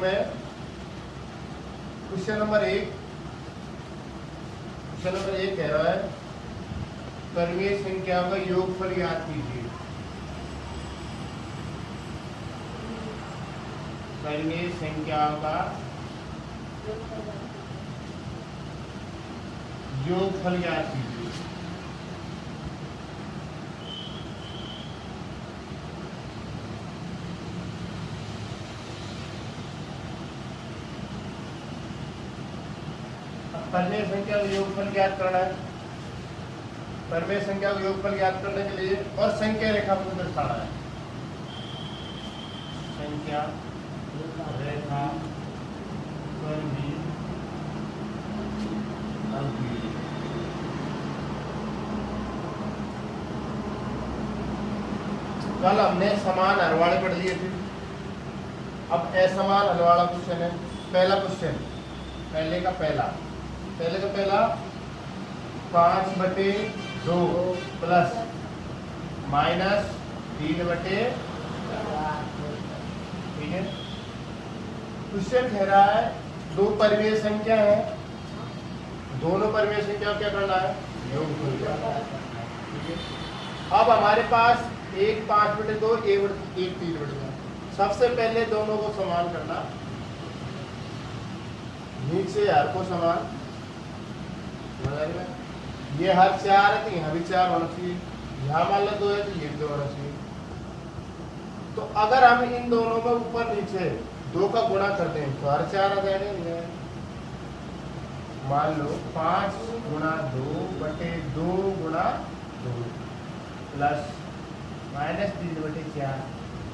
मैं question number 1 कह रहा है परिमेय संख्याओं का योगफल ज्ञात कीजिए। परिमेय संख्याओं का योगफल ज्ञात कीजिए। परिमेय संख्या का योगफल ज्ञात करना है। परिमेय संख्या का योगफल ज्ञात करने के लिए और संख्या रेखा को दर्शाना है। संख्या रेखा पर भी कल हमने समान हरवाड़े पढ़ लिए थे। अब असमान हरवाड़ा क्वेश्चन है। पहला क्वेश्चन, पहले का पहला 5/2 प्लस माइनस 3/4। ठीक है। क्वेश्चन कह रहा है दो परिमेय संख्या है, दोनों परिमेय संख्या क्या करना है, योगफल करना है। ठीक है। अब हमारे पास एक 5/2 एक 3/2। सबसे पहले दोनों को समान करना, नीचे हर को समान, ये हर 4 है तो यहाँ भी 4 होना चाहिए, यहाँ मान लो 2 है तो ये 2 होना चाहिए। तो अगर हम इन दोनों में ऊपर नीचे 2 का गुणा कर दें तो हर 4 आ जाएंगे। मान लो 5 गुणा 2/2 गुणा 2 प्लस माइनस 3/4।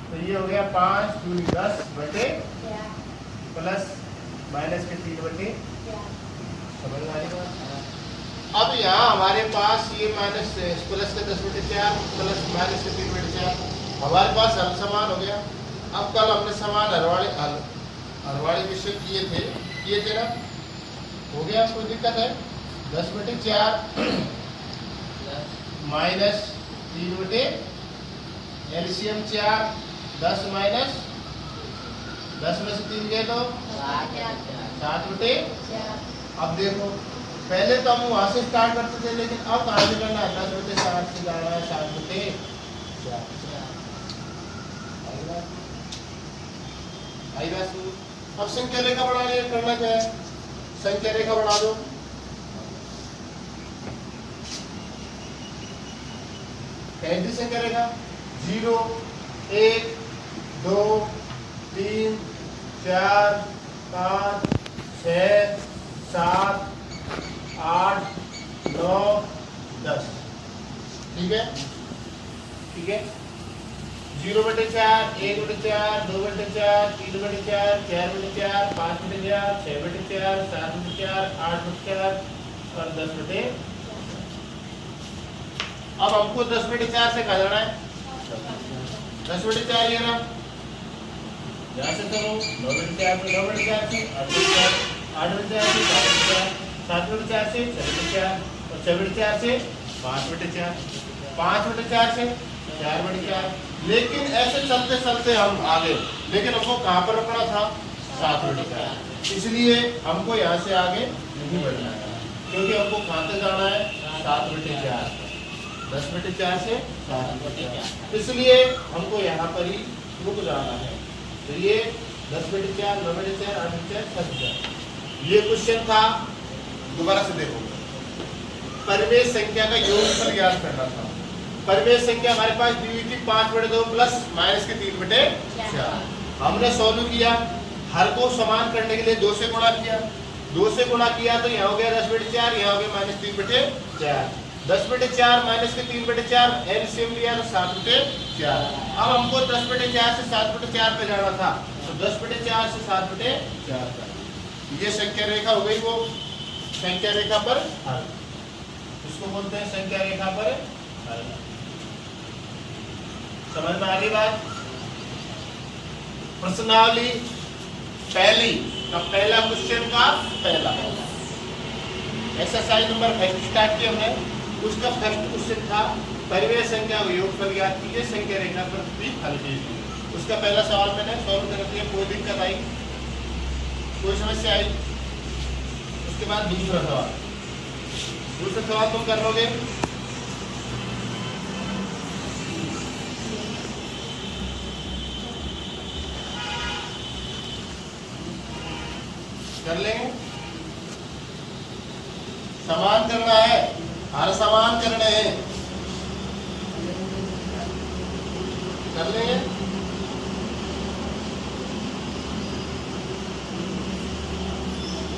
तो ये हो गया 5 दूनी 10/4 प्लस माइनस के 3/4। समझ में आ रही बात? अब यहाँ हमारे पास ये माइनस प्लस के 10/4 प्लस माइनस के 3/4, हमारे पास हल समान हो गया। अब कल हमने समान हरवाड़े विषय किए थे ना, हो गया, कोई दिक्कत है? 10/4 माइनस 3/, एलसीएम 4, 10 माइनस 10 में से 3 गए तो 7/4। अब देखो पहले तो हम वहां से स्टार्ट करते थे, लेकिन अब कहाँ से करना है, 10/7 से जाना है 7/4। आई बात? अब संख्या रेखा बनाने करना क्या है, संख्या रेखा बना दो। कैसी संख्या रेखा? 0 1 2 3 4 5 6 7 8 9 10। ठीक है, ठीक है। 0/4 1/4 2/4 3/4 4/4 5/4 6/4 7/4 8/4 और 10/4। अब हमको 10/4 से कहा जाना है, 10/4 ये ना, यहाँ से करो 9/4 से 9/4 से 8/4 8/4 से 7/4 7/4 से 6/4 और 6/4 से 5/4 5/4 से 4/4। लेकिन ऐसे चलते चलते हम आगे, लेकिन हमको कहाँ पर रुकना था, 7/4। इसलिए हमको यहाँ से आगे नहीं बढ़ना है, क्योंकि हमको कहाँ तक जाना है, 7/4। 10/4 से 7/4, इसलिए हमको यहाँ पर ही रुक जाना है। तो ये 10/4 9/4 8/4 10/4 ये क्वेश्चन था। दोबारा से देखो, परिमेय संख्या का योगफल ज्ञात करना था। परिमेय संख्या हमारे पास दी हुई थी 5/2 प्लस माइनस के 3/4। हमने सॉल्व किया, हर को समान करने के लिए 2 से गुणा किया, 2 से गुणा किया तो यहाँ हो गया 10/4, यहाँ हो गया माइनस 3/4। 10/4 माइनस के 3/4 एलसीएम लिया तो 7/4। अब हमको 10/4 से 7/4 पे जाना था, तो 10/4 से 7/4। ये संख्या रेखा हो गई, वो संख्या रेखा पर हल, इसको बोलते हैं संख्या रेखा पर हल। समझ में आ गई बात? प्रश्नावली पहली का पहला क्वेश्चन का पहला एक्सरसाइज नंबर 5 स्टार्ट किया हमने। उसका फर्स्ट क्वेश्चन था परिमेय संख्या का योगफल ज्ञात कीजिए, संख्या रेखा पर भी हल कीजिए। उसका पहला सवाल मैंने सॉल्व कर दिया, कोई दिक्कत आई कोई समस्या आई? उसके बाद दूसरा सवाल तुम कर लोगे। कर लेंगे। समान करना है, हर समान करने हैं, कर लेंगे।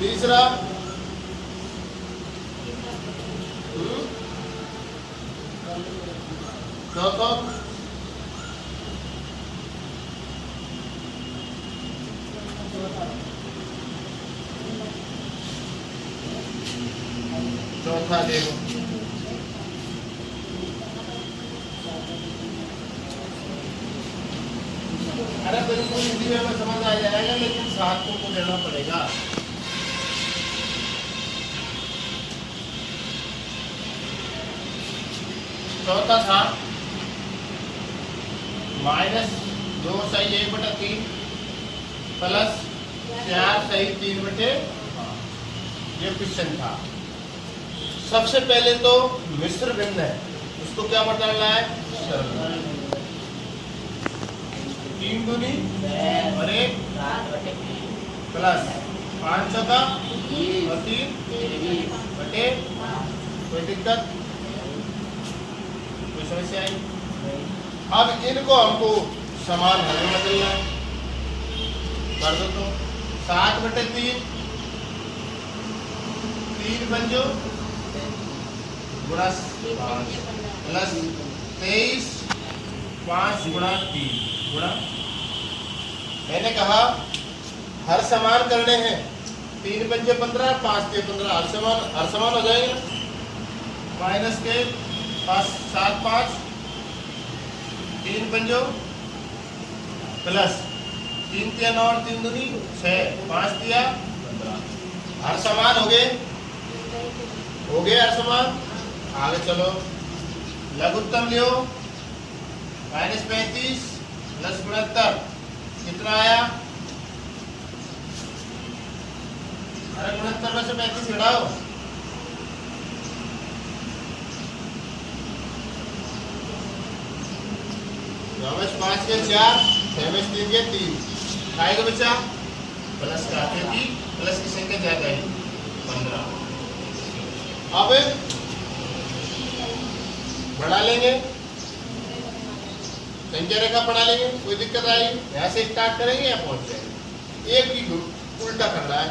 तीसरा चौथा देखो, अरे बिल्कुल हिंदी में समझ आ जाएगा, लेकिन साथ को देना पड़ेगा। चौथा था -2 सही 1/3 प्लस 4 सही 3/5। ये क्वेश्चन था। सबसे पहले तो मिश्र भिन्न है, उसको क्या बताना है? 3 दूनी और 1 प्लस 5 चौका और 3 बटे। कोई दिक्कत, कोई समस्या आई? अब इनको हमको समान हल में बदलना है। कर दो तो 7/3 3 पंजो गुणा 5 प्लस 23 5 गुणा 3 गुणा। मैंने कहा हर समान करने हैं। 3 पंजे 15 5 के 15 हर समान हो जाएंगे। माइनस के 7 5 3 पंजो प्लस 3 तिया 9 और 3 दूनी 6 5 तिया 15। हर समान हो गए हर समान। आगे चलो, लघुत्तम लियो। -35 प्लस 69 कितना आया? अरे 69 में से 35 घटाओ। रमेश 5 के 4 रमेश 3 के 3 आएगा बच्चा। प्लस का क्योंकि प्लस की संख्या ज्यादा है 15। अब बढ़ा लेंगे, संख्या रेखा बढ़ा लेंगे। कोई दिक्कत आएगी? यहाँ से स्टार्ट करेंगे या पहुंच जाएंगे। एक ही उल्टा करना है।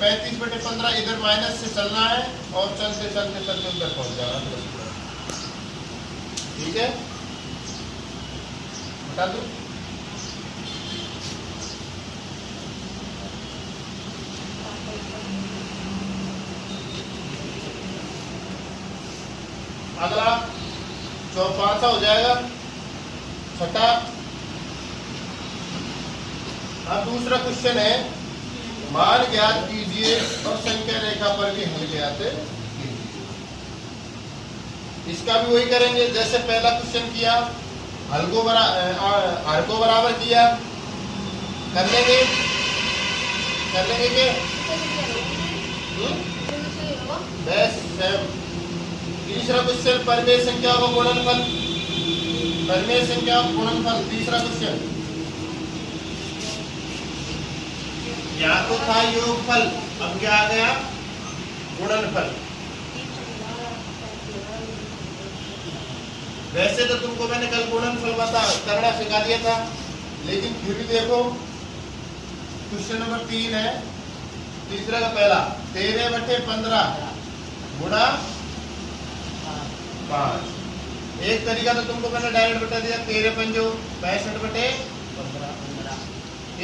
35/15 इधर माइनस से चलना है और चलते चलते चलते उधर पहुंच जाना। ठीक है, बता दो। अगला 5 हो जाएगा। छठा, अब दूसरा क्वेश्चन है, मान ज्ञात कीजिए और संख्या रेखा पर भी हल ज्ञात कीजिए। इसका भी वही करेंगे जैसे पहला क्वेश्चन किया, हर को बराबर किया। कर लेंगे क्या? बस सेम। तीसरा क्वेश्चन, परिमेय संख्या का गुणनफल। परिमेय संख्या का गुणनफल तीसरा क्वेश्चन। या तो था योगफल, अब क्या आ गया? गुणनफल। वैसे तो तुमको मैंने कल गुणनफल करना सिखा दिया था, लेकिन फिर भी देखो क्वेश्चन नंबर 3 है, तीसरा का पहला 13/15 गुणा 5। एक तरीका तो तुमको मैंने डायरेक्ट बता दिया, 13 पंजो 65/15।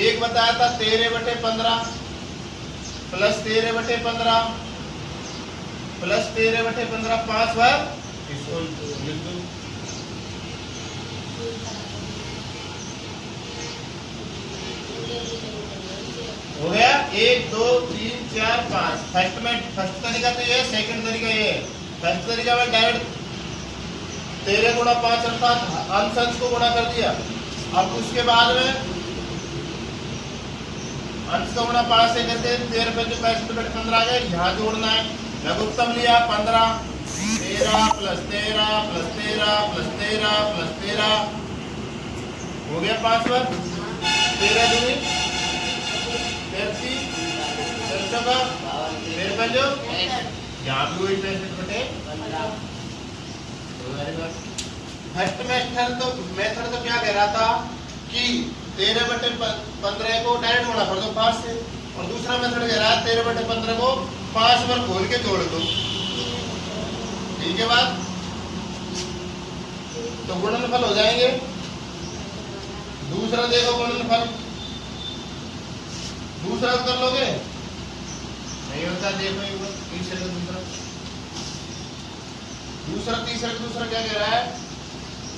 एक बताया था 13/15 प्लस 13/15 प्लस 13/15 5 बार इसको लिख दो। हो गया 1 2 3 4 5। फर्स्ट तरीका तो ये है, सेकंड तरीका ये है। फर्स्ट तरीका में डायरेक्ट 13 गुणा 5 अर्थात अंश को गुणा कर दिया। अब उसके बाद में अंश का गुणा 5 से करते हैं 13 पे 65/15 आ गए। यहाँ जोड़ना है। लघुत्तम लिया 15, 13 + 13 + 13 + 13 + 13 हो गया 5 बार। 13 दूनी 33, 13 का 13 पंजो यहाँ भी वही 65/15। फर्स्ट मेथड तो क्या कह रहा था कि 13/15 को डायरेक्ट गुणा कर दो 5 से, और दूसरा मेथड कह रहा है 13/15 को 5 बार खोल के जोड़ दो। ठीक है बात। तो गुणनफल हो जाएंगे। दूसरा देखो गुणनफल, दूसरा कर लोगे नहीं होता। देखो एक बार तीसरे का दूसरा क्या कह रहा है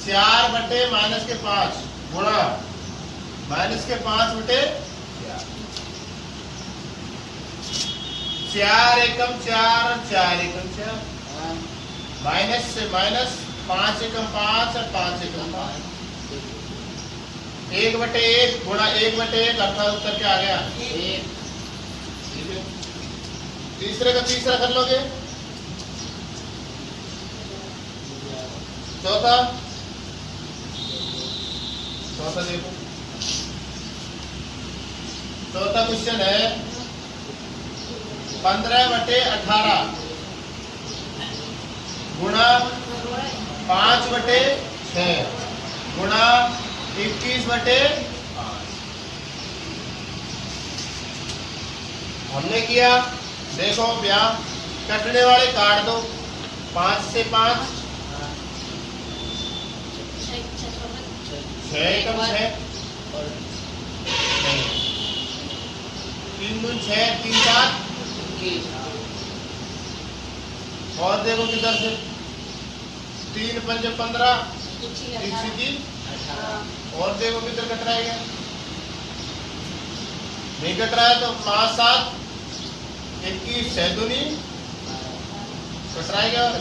4/-5 गुणा -5/4 4 एकम 4 4 एकम 4 माइनस से माइनस 5 एकम 5 और 5 एकम 5 1/1 गुणा 1/1 अर्थात उत्तर क्या आ गया 1। ठीक है। तीसरे का तीसरा कर लोगे। चौथा देखो। चौथा क्वेश्चन है 15/18 गुणा 5/6 गुणा 21/5। हमने किया देखो ब्याह कटने वाले काट दो 5 से 5 6 एकम 6 3 दूनी 6 3 7 और देखो किधर से 3 पंजे 15 3 और देखो किधर कट रहा है क्या नहीं कट रहा है तो 5 7 21 6 दूनी कट रहा है क्या और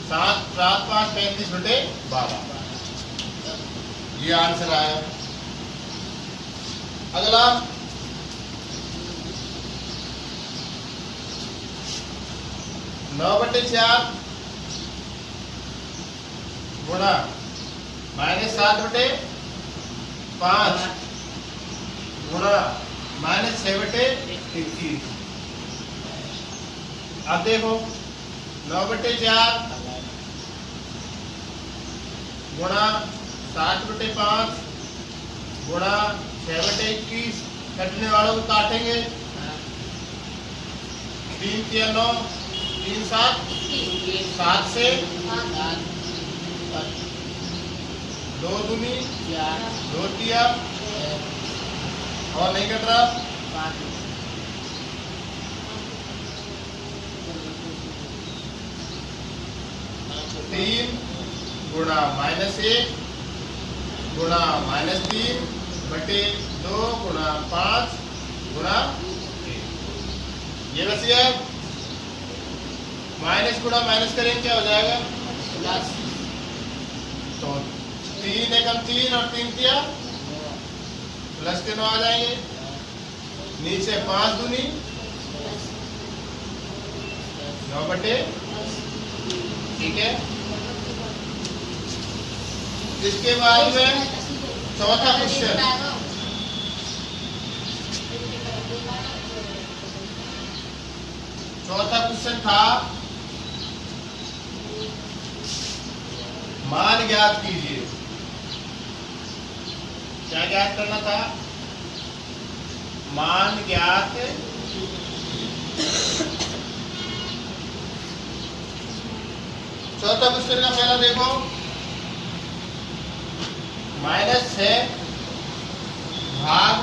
7 7 5 35 बटे 12 ये आंसर आया। अगला 9/4 गुणा -7/5 गुणा -6/21। अब देखो 9/4 गुणा 7/5 गुणा 6/21 कटने वालों को काटेंगे 3 3 9 3 7 7 से 2 दूनी 2 तिया और नहीं कट रहा 3 गुणा -1 गुणा -3 बटे 2 गुणा 5 गुणा 1। ये बस ये माइनस गुणा माइनस करेंगे क्या हो जाएगा प्लस। तो 3 एकम 3 और 3 तिया प्लस के 9 आ जाएंगे। नीचे 5 दूनी 9 बटे। ठीक है। इसके बाद में चौथा क्वेश्चन था मान ज्ञात कीजिए। क्या ज्ञात करना था मान ज्ञात चौथा क्वेश्चन का पहला देखो -6 भाग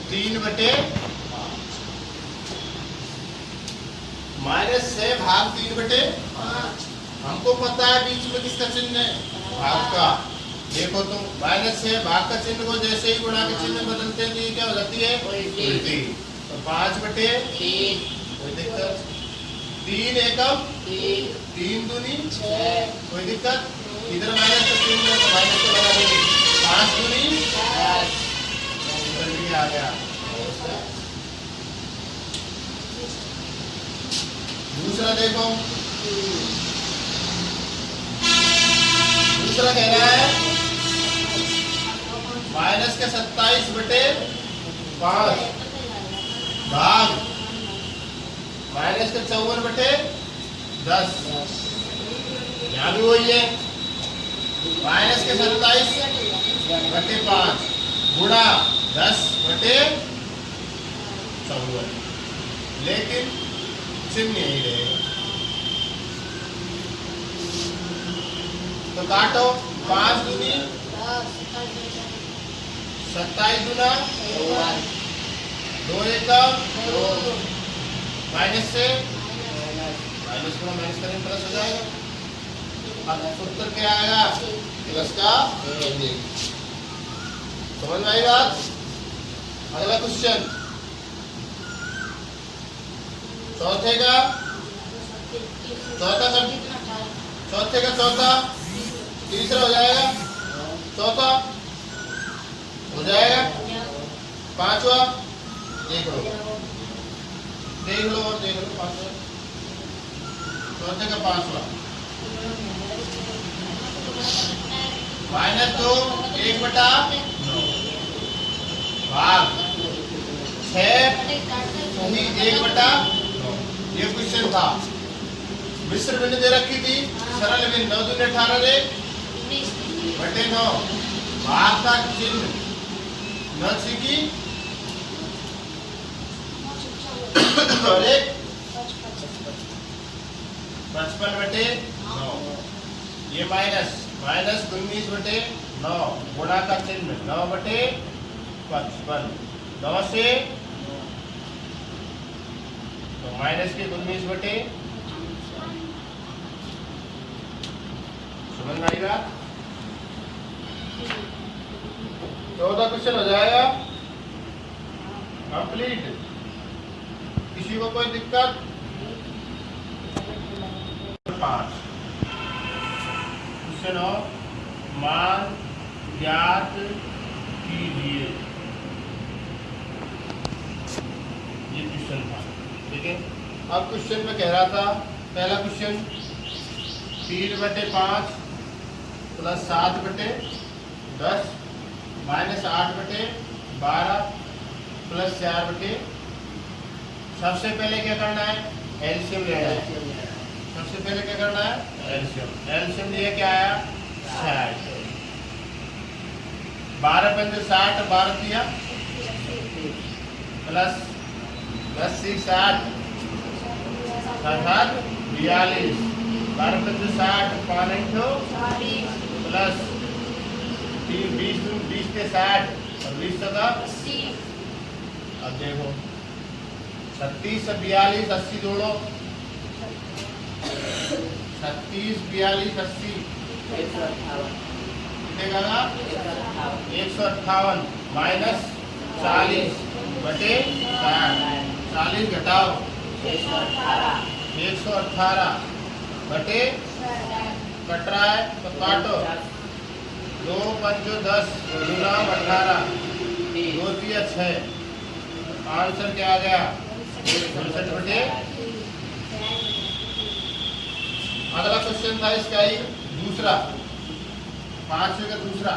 3/5 -6 भाग 3/5 हमको पता है बीच में किसका चिन्ह है भाग का। देखो तुम -6 भाग का चिन्ह को जैसे ही गुणा के चिन्ह बदलते हैं तो ये क्या हो जाती है उल्टी। तो 5/3 कोई दिक्कत तीन एकम तीन, तीन दूनी छः, कोई दिक्कत? इधर माइनस तो तीन में तो माइनस को लगा देंगे। पाँच दूनी दस, इधर भी आ गया। दूसरा देखो, दूसरा कह रहा है माइनस के 27/5 भाग माइनस के 54/10। यहाँ भी वही है, माइनस के 27/5 गुणा 10/54, लेकिन चिन्ह यही रहेगा। तो काटो, 5 दूनी 27 दूना 2 एकम माइनस से माइनस को माइनस करेंगे प्लस हो जाएगा। अब उत्तर क्या आएगा? प्लस का 1। समझ में आई बात? अगला क्वेश्चन, चौथे का चौथा तीसरा हो जाएगा, चौथा हो जाएगा, पांचवा देख लो पांचवा, चौथे का पांचवा -2 1/9 भाग 6 सही 1/9। ये क्वेश्चन था। मिश्र भिन्न दे रखी थी, सरल भिन्न 9 दूनी 18 बटे 9 भाग का चिन्ह न सीखी और 55/9। ये माइनस 19/9 गुणा का चिन्ह 9/55। 9 से तो माइनस के 19/, समझ में आएगा? 14 क्वेश्चन हो जाएगा कंप्लीट। किसी को कोई दिक्कत? 5 क्वेश्चन और मान ज्ञात कीजिए। ये क्वेश्चन था, ठीक है। अब क्वेश्चन में कह रहा था, पहला क्वेश्चन 3/5 प्लस 7/10 माइनस 8/12 प्लस 4/। सबसे पहले क्या करना है? एलसीएम लेना है। सबसे पहले क्या करना है? एलसीएम लिए क्या आया? 60। 12 पंजे 60, 12 दिया प्लस 10 से 60 42। 12 पंजे 60, 5 प्लस 3 20 के 60 और 20 का 80। अब देखो 36 से 42 80 जोड़ो, 36 42 80 कितने का? 158 माइनस 40 बटे 40 घटाओ 118 बटे कट रहा है तो काटो 2 पंजो 10 गुना 18 2 दिया 6। आंसर क्या आ गया? 62/। अगला क्वेश्चन था इसका ही दूसरा, 5 का दूसरा।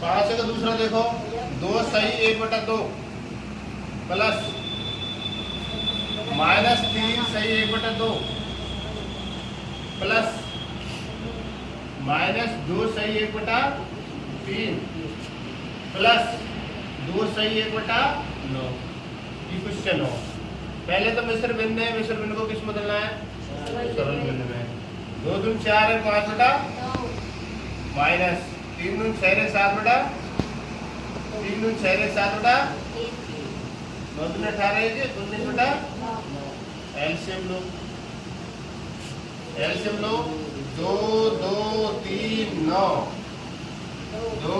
5 का दूसरा देखो, 2 सही 1/2 प्लस -3 सही 1/2 प्लस -2 सही 1/3 प्लस 2 सही 1/9। ये क्वेश्चन हो। पहले तो मिश्र भिन्न है, मिश्र भिन्न को किस में बदलना है? सरल भिन्न में। 2 दूनी 4 है 5/, माइनस 3 दूनी 6 है 7/, 3 दूनी 6 है 7/, 9 दूनी 18 है 19/। एलसीएम लो 2 2 3 9 2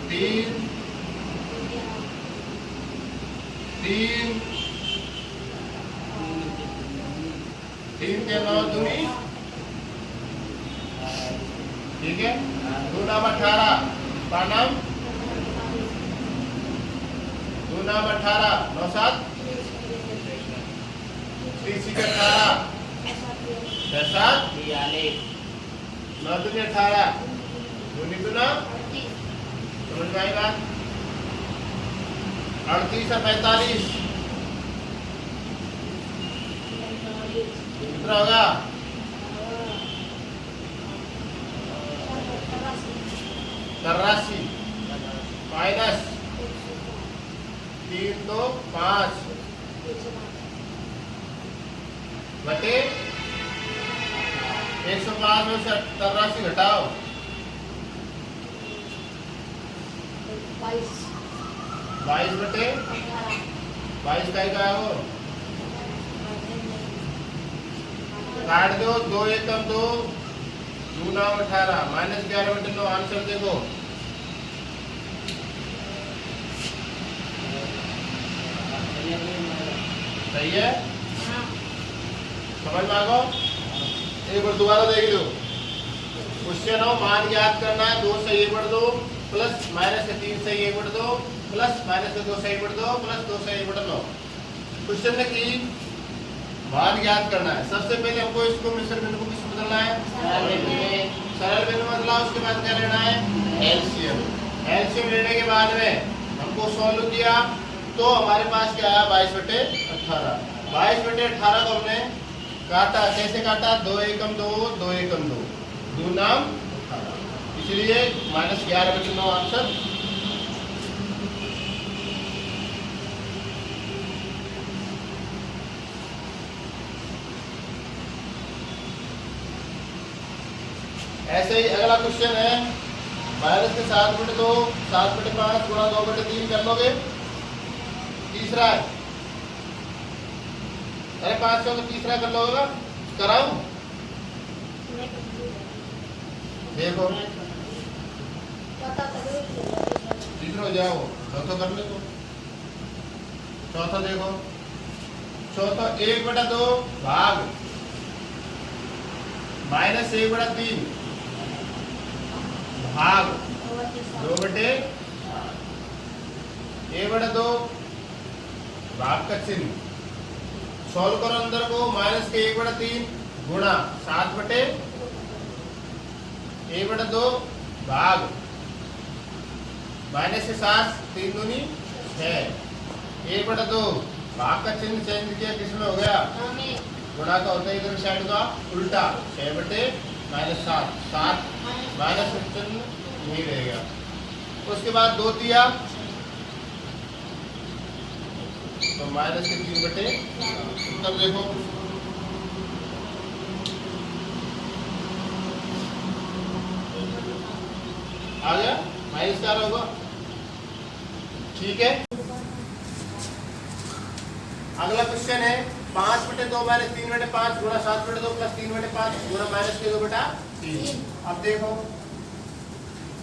3 3 3 के 9 दूनी, ठीक है। 2 नाम 18 पानम, 2 नाम 18 9 7 3 के 18 6 7 9 दूनी 18 दूनी दूना, समझ में आई बात। 38 और 45 कितना होगा? 83 माइनस 3 2 5 बटे 105 में से 83 घटाओ 22 बटे 22 का ही का है वो, काट दो। 2 एकम 2 2 नाम 18 माइनस 11 बटे 9, आंसर देखो। सही है, समझ में आ गो। एक बार दोबारा देख लो। क्वेश्चन हो, मान ज्ञात करना है। 2 से 1 बढ़ दो, प्लस माइनस से 3 से 1 बढ़ दो, प्लस माइनस से 2 से 1 बढ़ दो, प्लस 2 से 1 बढ़ दो। क्वेश्चन ने की मान ज्ञात करना है। सबसे पहले हमको इसको मिश्र बिंदु को किस बदलना है? सरल बिंदु बदला। उसके बाद क्या लेना है? एलसीएम। एलसीएम लेने के बाद में हमको सॉल्व किया तो हमारे पास क्या आया? 22 बटे 18। 22 बटे 18 को हमने काटा। कैसे काटा? 2 एकम 2 2 एकम 2 2 नाम 18, इसलिए माइनस 11 बटे 9 आंसर। ऐसे ही अगला क्वेश्चन है, माइनस के 7 बटे 2 7 बटे 5 गुणा 2 बटे 3 कर लोगे। तीसरा है, अरे 5 तो तीसरा कर लोगे, कराऊं? देखो तीसरा हो जाओ, चौथा कर ले। तो चौथा देखो, चौथा 1 बटा 2 भाग माइनस 1 बटा 3 भाग 2 बटे 1 बटा 2 भाग का चिन्ह। सॉल्व करो अंदर को। माइनस के 1 बटा 3 गुणा 7 बटे 1 बटा 2 भाग माइनस से 7 3 दूनी 6 1 बटा 2 भाग का चिन्ह चेंज किया, किसमें हो गया? गुणा का होता है इधर साइड का उल्टा। 6 बटे माइनस 7 7 माइनस चिन्ह नहीं रहेगा। उसके बाद 2 दिया तो माइनस के 3 बटे। तब देखो आ गया, माइनस क्या होगा? ठीक है। अगला क्वेश्चन है 5 बटे 2 माइनस 3 बटे 5 गुणा 7 बटे 2 प्लस 3 बटे 5 गुणा माइनस के 2 बटा 3। अब देखो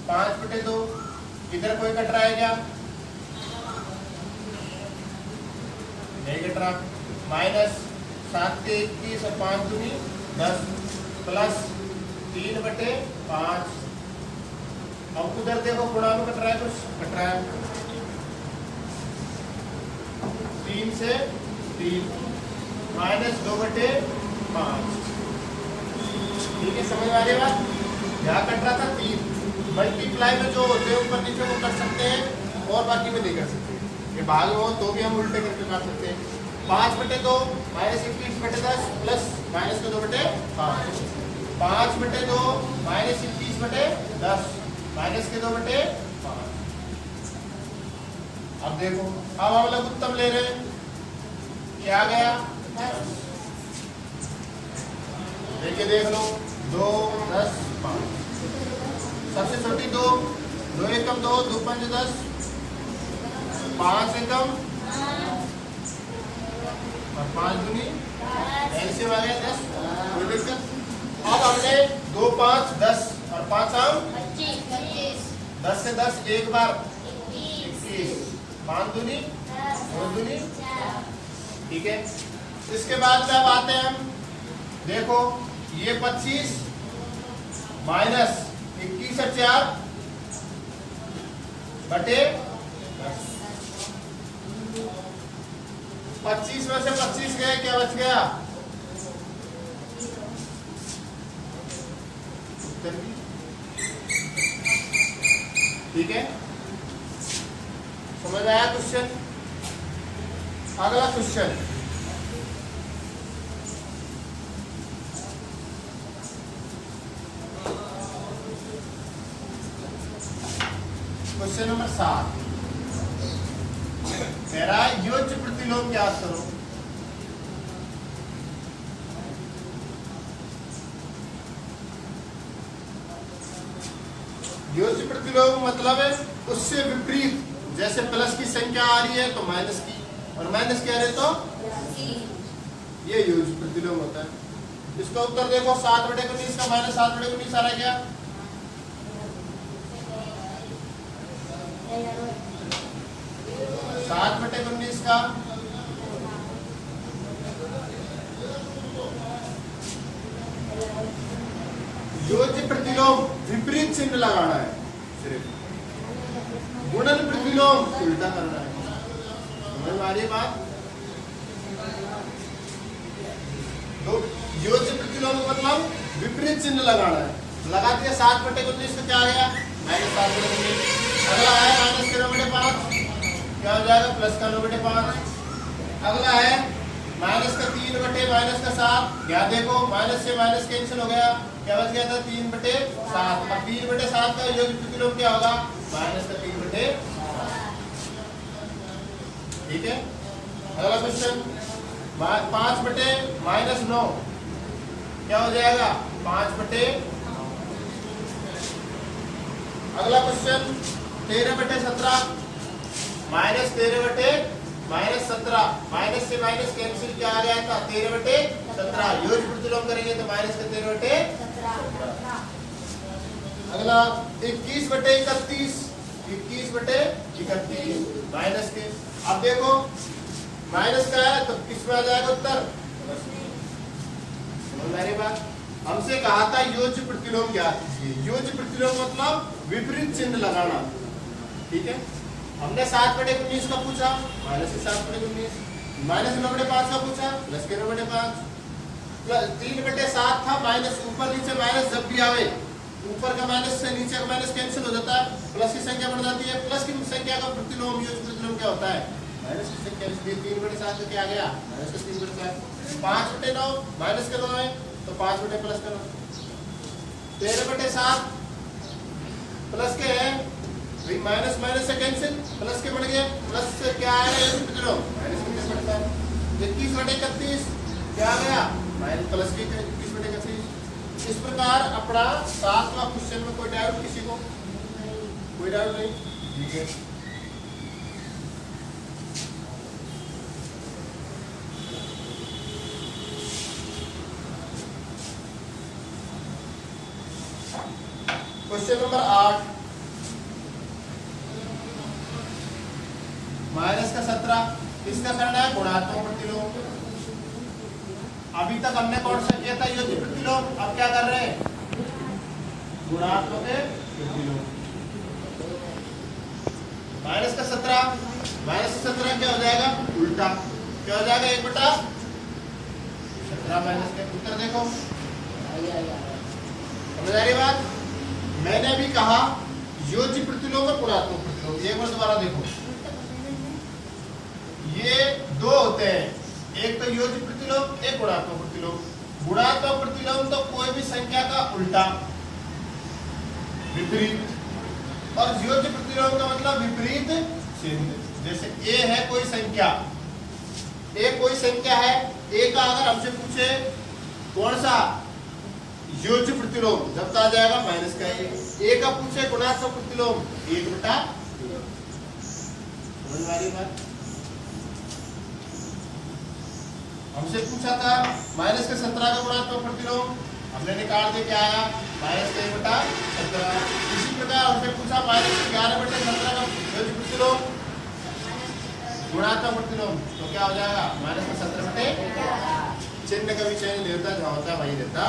5 बटे 2 इधर कोई कट रहा है क्या? नहीं कट रहा। माइनस 7 के 21 और 5 दूनी 10 प्लस 3 बटे 5। अब उधर देखो गुणा में कट रहा है, कुछ कट रहा है। 3 से 3 माइनस 2 बटे 5। ठीक है, समझ आ रही बात? यहाँ कट रहा था 3। मल्टीप्लाई में जो होते हैं ऊपर नीचे वो कर सकते हैं और बाकी में नहीं कर सकते। ये भाग हो तो भी हम उल्टे करके काट सकते हैं। 5 बटे 2 माइनस 21 बटे 10 प्लस माइनस के 2 बटे 5। 5 बटे 2 माइनस 21 बटे 10 माइनस के 2 बटे 5। अब देखो, अब हम लोग उत्तम ले रहे हैं, क्या आ गया? 10। देखिए देख लो, 2 10 5। सबसे छोटी 2 2 एकम 2 2 5 10 5 एकम और 5 दूनी एलसीएम आ गया 10। कोई दिक्कत? अब हमने 2 5 10 और 5 हम 25 10 से 10 एक बार 21 5 दूनी और दूनी, ठीक है। इसके बाद में अब आते हैं हम, देखो ये 25 माइनस 21 और 4 बटे 25 में से 25 गए, क्या बच गया? ठीक है, समझ आया क्वेश्चन? अगला क्वेश्चन, क्वेश्चन नंबर 7 कह रहा है योज्य प्रतिलोम ज्ञात करो। योज्य प्रतिलोम मतलब है उससे विपरीत, जैसे प्लस की संख्या आ रही है तो माइनस की, और माइनस की आ रही है तो ये योज्य प्रतिलोम होता है। इसका उत्तर देखो 7/19 का माइनस 7/19 आ रहा है क्या? 7/19 का योज्य प्रतिलोम विपरीत चिन्ह लगाना है, सिर्फ गुणन प्रतिलोम उल्टा करना है। समझ में आ रही है बात? तो योज्य प्रतिलोम मतलब विपरीत चिन्ह लगाना है। लगा दिया 7/19 का क्या आ गया? माइनस 7/19। अगला है माइनस 13/5, क्या हो जाएगा? प्लस का 9/5। अगला है माइनस का 3/-7, क्या देखो माइनस से माइनस कैंसिल हो गया, क्या बच गया था? 3/7। अब 3/7 का योज्य प्रतिलोम क्या होगा? माइनस का 3/7। ठीक है। अगला क्वेश्चन 5/-9 क्या हो जाएगा? 5/। अगला क्वेश्चन 13/17 माइनस 13/-17, माइनस से माइनस कैंसिल क्या आ गया था? 13/17। योज्य प्रतिलोम करेंगे तो माइनस का 13/17। अगला 21/31, 21/31 माइनस के। अब देखो माइनस का है तो किसमें आ जाएगा उत्तर? मेरी बात, हमसे कहा था योज्य प्रतिलोम क्या कीजिए। योज्य प्रतिलोम मतलब विपरीत चिन्ह लगाना, ठीक है। हमने 7/19 का पूछा, माइनस के 7/19, माइनस 9/5 का पूछा, प्लस के 9/5, प्लस 3/7 था, माइनस ऊपर नीचे माइनस जब भी आवे, ऊपर का माइनस से नीचे का माइनस कैंसिल हो जाता है, प्लस की संख्या बढ़ जाती है। प्लस की संख्या का प्रतिलोम योज्य प्रतिलोम क्या होता है? माइनस की संख्या। 3/7 का क्या आ गया? माइनस का 3/7। 5/9 माइनस का 9 है तो 5 प्लस का 9। 13/7 प्लस के है, माइनस माइनस से कैंसिल, प्लस के बढ़ गए, प्लस से क्या आया? योज्य प्रतिलोम माइनस का 21/31 क्या आ गया? माइनस प्लस के 21/31। इस प्रकार अपना 7वां क्वेश्चन में कोई डाउट किसी को? कोई डाउट नहीं, ठीक है। क्वेश्चन नंबर 8 माइनस का 17, किसका करना है? गुणात्मक प्रतिलोम। अभी तक हमने कौन सा किया था? योज्य प्रतिलोम। अब क्या कर रहे हैं? गुणात्मक प्रतिलोम। माइनस का 17, माइनस का 17 क्या हो जाएगा? उल्टा, क्या हो जाएगा? 1/17 माइनस का। उत्तर देखो, समझ आ रही बात? मैंने अभी कहा योज्य प्रतिलोम और गुणात्मक प्रतिलोम। एक बार दोबारा देखो, ये दो होते हैं, एक तो योज्य प्रतिलोम, एक गुणात्मक प्रतिलोम। गुणात्मक प्रतिलोम तो कोई भी संख्या का उल्टा, विपरीत, और योज्य प्रतिलोम का मतलब विपरीत चिन्ह। जैसे ए है कोई संख्या, ए कोई संख्या है, ए का अगर हमसे पूछे कौन सा योज्य प्रतिलोम, जब आ जाएगा माइनस का ए का पूछे गुणात्मक प्रतिलोम 1/। समझ आ रही बात? हमसे पूछा था माइनस के 17 का गुणात्मक प्रतिलोम, हमने निकाल के क्या आया? माइनस का 1/17। इसी प्रकार हमसे पूछा माइनस के 11/17 का योज्य प्रतिलोम, गुणात्मक प्रतिलोम तो क्या हो जाएगा माइनस का 17 बटे चिन्ह का भी चयन लेता जहाँ होता है वही रहता।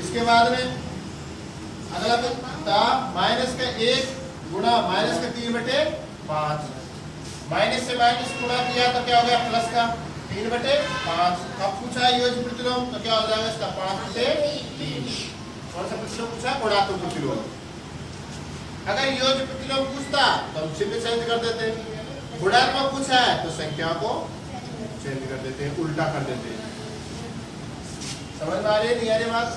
इसके बाद में अगला था माइनस का 1 गुणा माइनस का 3 बटे 5। माइनस से माइनस गुणा किया तो क्या हो गया प्लस का 3 बटे 5। अब पूछा योज्य प्रतिलोम तो क्या हो जाएगा इसका 5 बटे 3। कौन सा प्रतिलोम पूछा गुणात्मक प्रतिलोम। अगर योज्य प्रतिलोम पूछता तो हम चिन्ह चेंज कर देते, गुणात्मक पूछा है तो संख्या को चेंज कर देते हैं, उल्टा कर देते हैं। समझ में आ रही है नहीं आ रही बात।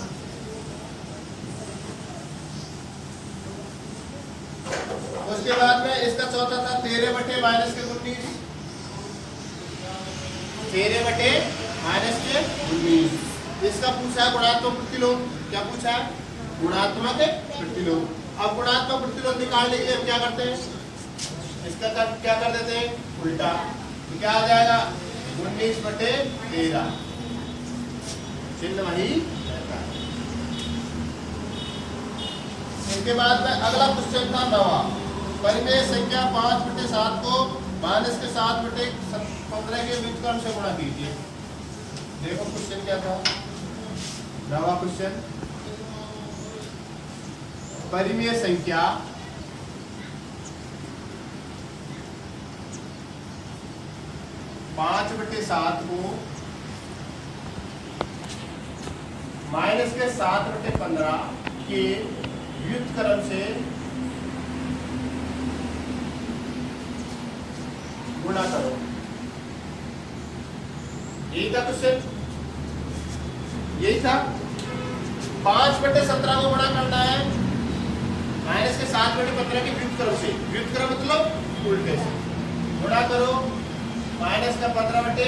उसके बाद में इसका चौथा था 13 बटे माइनस के 19। 13 बटे माइनस के 19 इसका पूछा है गुणात्मक प्रतिलोम। क्या पूछा है गुणात्मक प्रतिलोम। अब गुणात्मक प्रतिलोम निकालने के लिए हम क्या करते हैं इसका क्या कर देते हैं उल्टा। तो क्या आ जाएगा 19 बटे 13 चिन्ह वही रहता है। इसके बाद में अगला क्वेश्चन था 9वां, परिमेय संख्या 5 बटे 7 को माइनस के 7 बटे 15 के व्युत्क्रम से गुणा कीजिए। देखो क्वेश्चन क्या था 9वां क्वेश्चन, परिमेय संख्या 5 बटे 7 को माइनस के 7 बटे 15 के व्युत्क्रम से गुणा करो। यही था क्वेश्चन, यही था 5 बटे 17 को गुणा करना है माइनस के 7 बटे 15 के व्युत्क्रम से। व्युत्क्रम मतलब उल्टे से गुणा करो माइनस का 15 बटे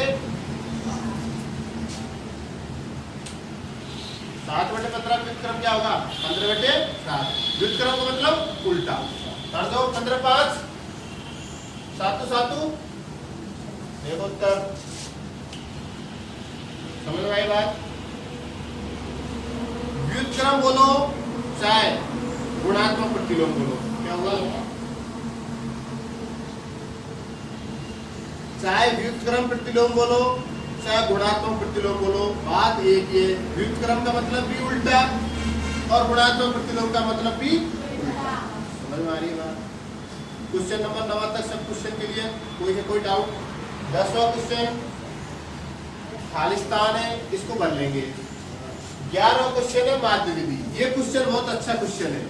7 बटे 15 व्युत्क्रम क्या होगा 15 बटे 7। व्युत्क्रम का मतलब उल्टा कर दो। 15 5 7 7 देखो उत्तर। समझ में आई बात। व्युत्क्रम बोलो चाहे गुणात्मक प्रतिलोम बोलो क्या हुआ, चाहे व्युत्क्रम प्रतिलोम बोलो चाहे गुणात्मक प्रतिलोम बोलो, बात एक ही है। व्युत्क्रम का मतलब भी उल्टा और गुणात्मक प्रतिलोम का मतलब भी उल्टा। समझ में आ रही है बात। क्वेश्चन नंबर 9 तक सब क्वेश्चन के लिए कोई डाउट। 10वां क्वेश्चन खालिस्तान है, इसको भर लेंगे। 11वां क्वेश्चन है माध्य विधि। ये क्वेश्चन बहुत अच्छा क्वेश्चन है,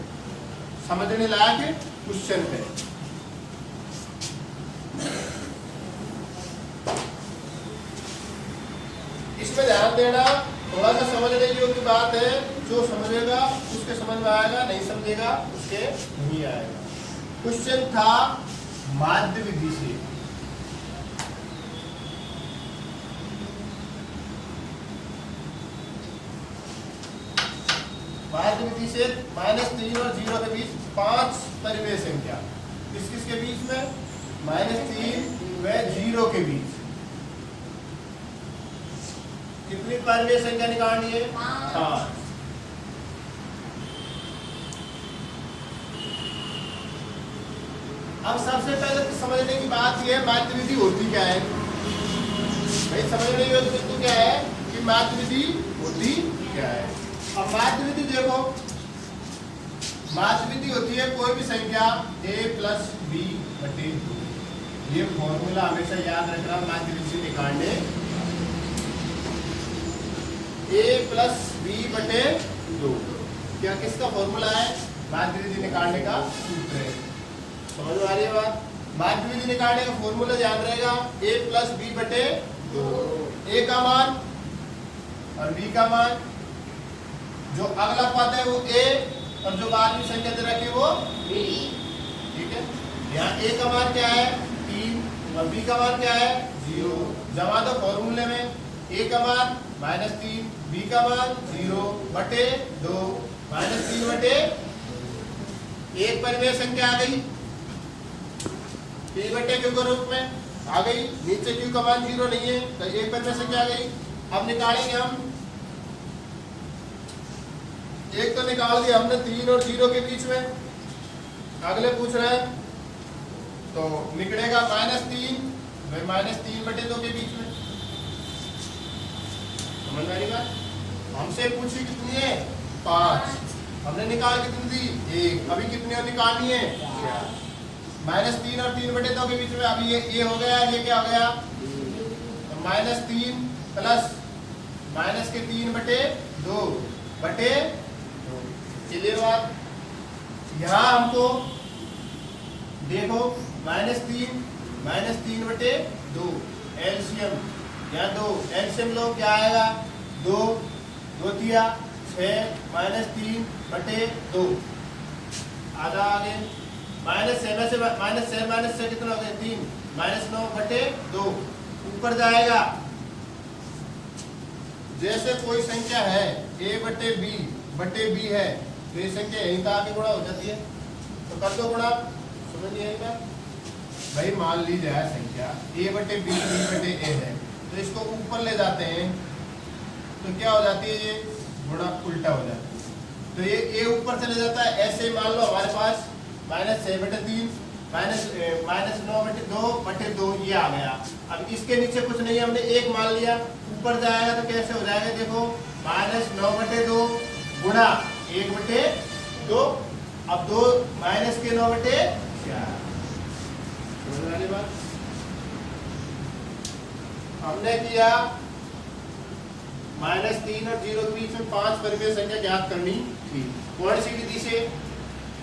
समझने लायक क्वेश्चन है। इसमें ध्यान देना, थोड़ा सा समझने योग्य बात है। जो समझेगा उसके समझ में आएगा, नहीं समझेगा उसके नहीं आएगा। क्वेश्चन था माध्य विधि से। माध्य विधि से -3 और 0 के बीच 5 परिमेय संख्या, किस किस के बीच में -3 व 0 के बीच कितनी परिमेय संख्या निकालनी है 5। अब सबसे पहले तो समझने की बात यह है माध्य विधि होती क्या है। भाई समझने की वस्तु क्या है कि माध्य विधि होती क्या है। अब माध्य विधि देखो, माध्य विधि होती है कोई भी संख्या a + b बटे 2। ये फॉर्मूला हमेशा याद रखना माध्य विधि से निकालने। a + b बटे 2 क्या किसका फॉर्मूला है, माध्य विधि निकालने का सूत्र है। समझ में आ रही है बात। माध्य विधि निकालने का फॉर्मूला याद रहेगा a + b बटे 2। a का मान और b का मान, जो अगला पद है वो a और जो बाद में संख्या दे रखी है वो b। ठीक है, यहाँ a का मान क्या है 3 और b का मान क्या है 0। जमा दो फॉर्मूले में, a का मान -3, b का मान 0 बटे 2 -3 बटे 1 परिमेय संख्या आ गई। p बटे q के रूप में आ गई। नीचे q का मान 0 नहीं है तो 1 परिमेय संख्या आ गई। अब निकालेंगे हम, एक तो निकाल दिया हमने 3 और 0 के बीच में। अगले पूछ रहे हैं तो निकलेगा -3, -3/2 के बीच में। समझ में आ रही बात? हमसे पूछी कितनी है 5, हमने निकाल कितनी दी 1, अभी कितनी और निकालनी है 4। -3 और 3/2 के बीच में अभी ये हो गया, ये क्या हो गया तो -3 प्लस -3/2 क्लियर बात। यहाँ हमको देखो -3/2 एलसीएम, यहाँ 2 एलसीएम लो, क्या आएगा 2 2 तिया 6 -3/2 आधा आगे -7 से कितना हो गया 3 -9/2 ऊपर जाएगा। जैसे कोई संख्या है a/b है तो ये संख्या यहीं का आगे गुणा हो जाती है, तो कर दो गुणा। समझ नहीं आई बात भाई? मान ली जाए संख्या a/b b/a है तो इसको ऊपर ले जाते हैं तो क्या हो जाती है, ये गुणा उल्टा हो जाता है। तो ये a ऊपर चले जाता है, ऐसे मान लो हमारे पास -6/3 -9/2 ये आ गया। अब इसके नीचे कुछ नहीं, हमने 1 मान लिया, ऊपर जाएगा तो कैसे हो जाएगा देखो -9/2 गुणा 1/2, अब 2 -9/4। समझ वाली बात? हमने किया -3 और 0 के बीच में 5 परिमेय संख्या ज्ञात करनी थी। कौन सी विधि से?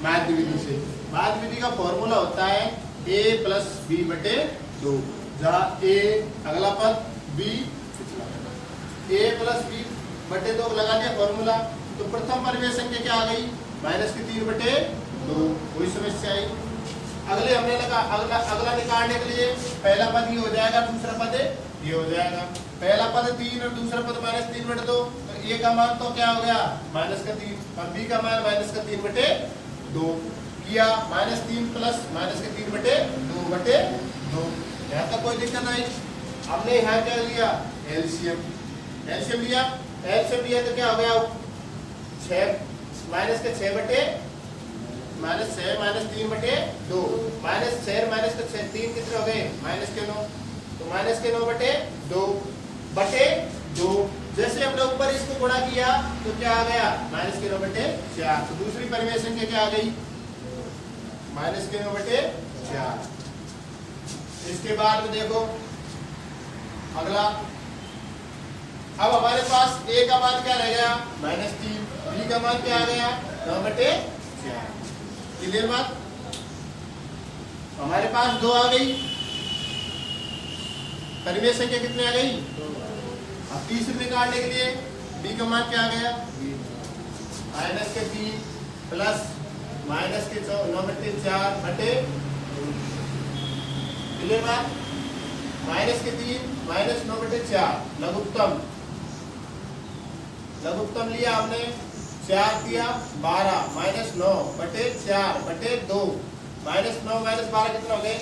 मैथ विधि से। मैथ विधि का फॉर्मूला होता है a + b/2, जहाँ a अगला पद b पिछला पद। a + b/2 लगा दिया फॉर्मूला, तो प्रथम परिमेय संख्या क्या आ गई -3/2। कोई समस्या आई? अगले हमने लगा अगला निकालने के लिए पहला पद ये हो जाएगा, दूसरा पद ये हो जाएगा। पहला पद 3 और दूसरा पद -3/2, तो a का मान तो क्या हो गया -3 और b का मान -3/2 किया। -3 प्लस -3/2/2। यहाँ तक कोई दिक्कत नहीं। हमने यहाँ क्या लिया एलसीएम लिया। एलसीएम लिया तो क्या हो गया 6 -6/3/2 -6 3 कितने हो गए -9, तो -9/2/2। जैसे हमने ऊपर इसको गुणा किया तो क्या आ गया -9/4। तो दूसरी परिमेय संख्या क्या आ गई -9/4। इसके बाद में देखो अगला, अब हमारे पास a का मान क्या रह गया -3, b का मान क्या आ गया 9/4। क्लियर बात? हमारे पास 2 आ गई, परिमेय संख्या कितनी आ गई। अब तीसरी निकालने के लिए b का मान क्या आ गया -3 प्लस -9/4। क्लियर बात? -3 -9/4 लघुत्तम लिया हमने, 4 दिया 12 -9/4/2 -9 -12 कितना हो गए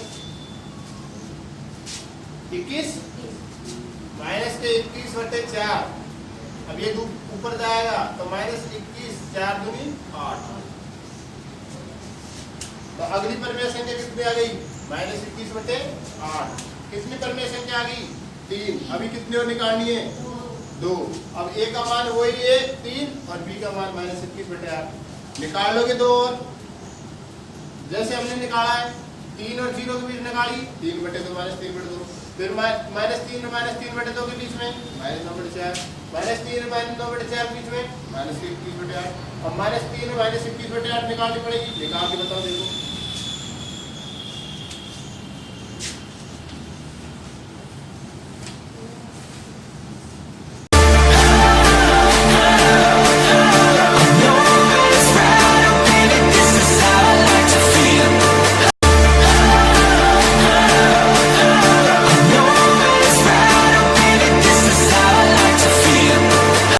21 -21/4। अब ये ऊपर जाएगा तो -21 4 दूनी 8। तो अगली परिमेय संख्या कितनी आ गई -21/8। कितनी परिमेय संख्या आ गई 3। अभी कितनी और निकालनी है 2। अब a का मान वही है 3 और b का मान -21/8। निकाल लोगे 2 और, जैसे हमने निकाला है 3 और 0 के बीच निकाली 3/2 -3/2, फिर -3 के बीच में -9/4, -3 -9/4 के बीच में -21/8। अब -3 -21/8 निकालनी पड़ेगी। निकाल के बताओ देखो